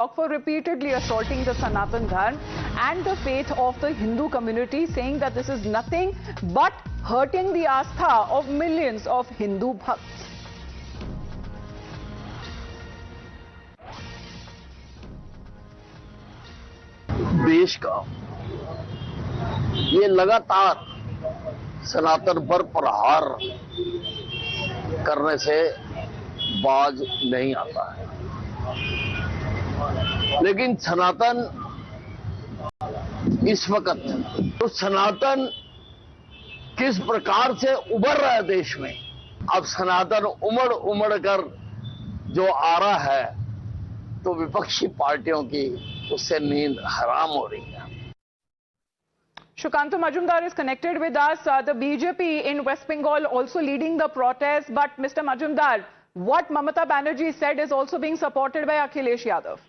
for repeatedly assaulting the Sanatan Dharma and the faith of the Hindu community, saying that this is nothing but hurting the astha of millions of Hindu bhakts. देश का ये लगातार सनातन पर प्रहार करने से बाज नहीं आता है, लेकिन सनातन इस वक्त तो सनातन किस प्रकार से उभर रहा है देश में, अब सनातन उमड़ उमड़ कर जो आ रहा है तो विपक्षी पार्टियों की उससे नींद हराम हो रही है। Shukanta Majumdar is connected with us. The BJP in West Bengal also leading the protest. But Mr. Majumdar, what Mamata Banerjee said is also being supported by Akhilesh Yadav.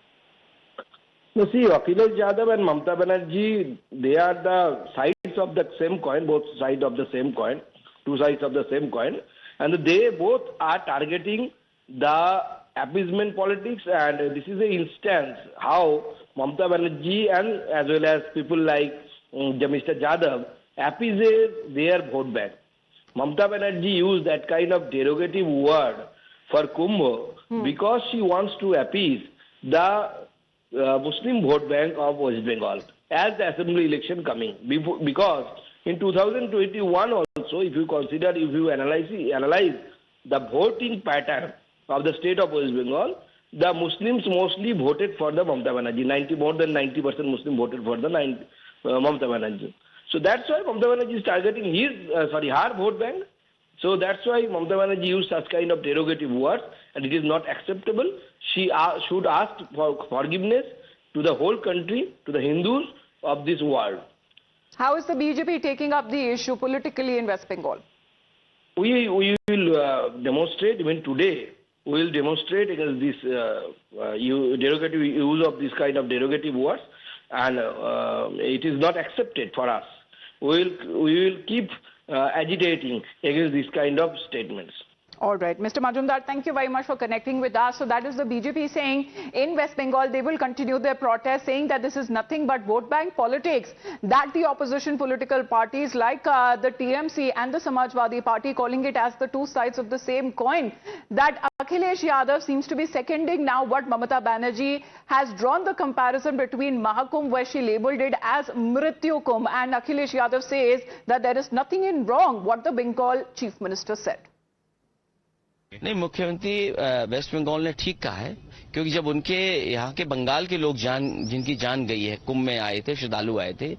No, see, Akhilesh Yadav and Mamata Banerjee, they are the sides of the same coin, both sides of the same coin, two sides of the same coin. And they both are targeting the appeasement politics, and this is an instance how Mamata Banerjee and as well as people like Mr. Yadav appeases their vote bank. Mamata Banerjee used that kind of derogative word for Kumbh because she wants to appease the Muslim vote bank of West Bengal as the assembly election coming. Because in 2021 also, if you consider, if you analyze the voting pattern of the state of West Bengal, the Muslims mostly voted for the Mamata Banerjee. More than 90% Muslim voted for the Mamata Banerjee. So that's why Mamata Banerjee is targeting her vote bank. So that's why Mamata Banerjee used such kind of derogative words, and it is not acceptable. She should ask for forgiveness to the whole country, to the Hindus of this world. How is the BJP taking up the issue politically in West Bengal? We will demonstrate, even today, we will demonstrate against this derogative use of this kind of derogative words, and it is not accepted for us. We will keep agitating against this kind of statements. All right. Mr. Majumdar, thank you very much for connecting with us. So that is the BJP saying in West Bengal they will continue their protest, saying that this is nothing but vote bank politics, that the opposition political parties like the TMC and the Samajwadi Party, calling it as the two sides of the same coin, that Akhilesh Yadav seems to be seconding now what Mamata Banerjee has drawn the comparison between Mahakumbh, where she labelled it as Mrityu Kumbh, and Akhilesh Yadav says that there is nothing in wrong what the Bengal Chief Minister said. नहीं, मुख्यमंत्री waste Bengal ने ठीक कहा है, क्योंकि जब उनके यहाँ के बंगाल के लोग जिनकी जान गई है, कुंभ में आए थे, श्रद्धालु आए थे,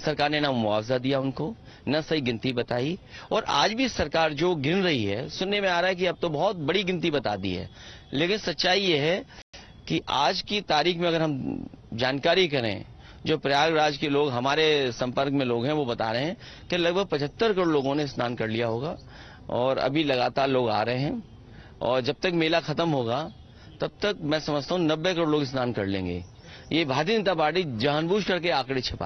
सरकार ने ना मुआवजा दिया उनको, न सही गिनती बताई, और आज भी सरकार जो गिन रही है, सुनने में आ रहा है कि अब तो बहुत बड़ी गिनती बता दी है, लेकिन सच्चाई ये है कि आज की तारीख में अगर हम जानकारी करें, जो प्रयागराज के लोग हमारे संपर्क में लोग हैं वो बता रहे हैं कि लगभग 75 करोड़ लोगों ने स्नान कर लिया होगा, और अभी लगातार लोग आ रहे हैं, और जब तक मेला खत्म होगा तब तक मैं समझता हूं 90 करोड़ लोग स्नान कर लेंगे। ये भारतीय जनता पार्टी जानबूझ करके आंकड़े छिपा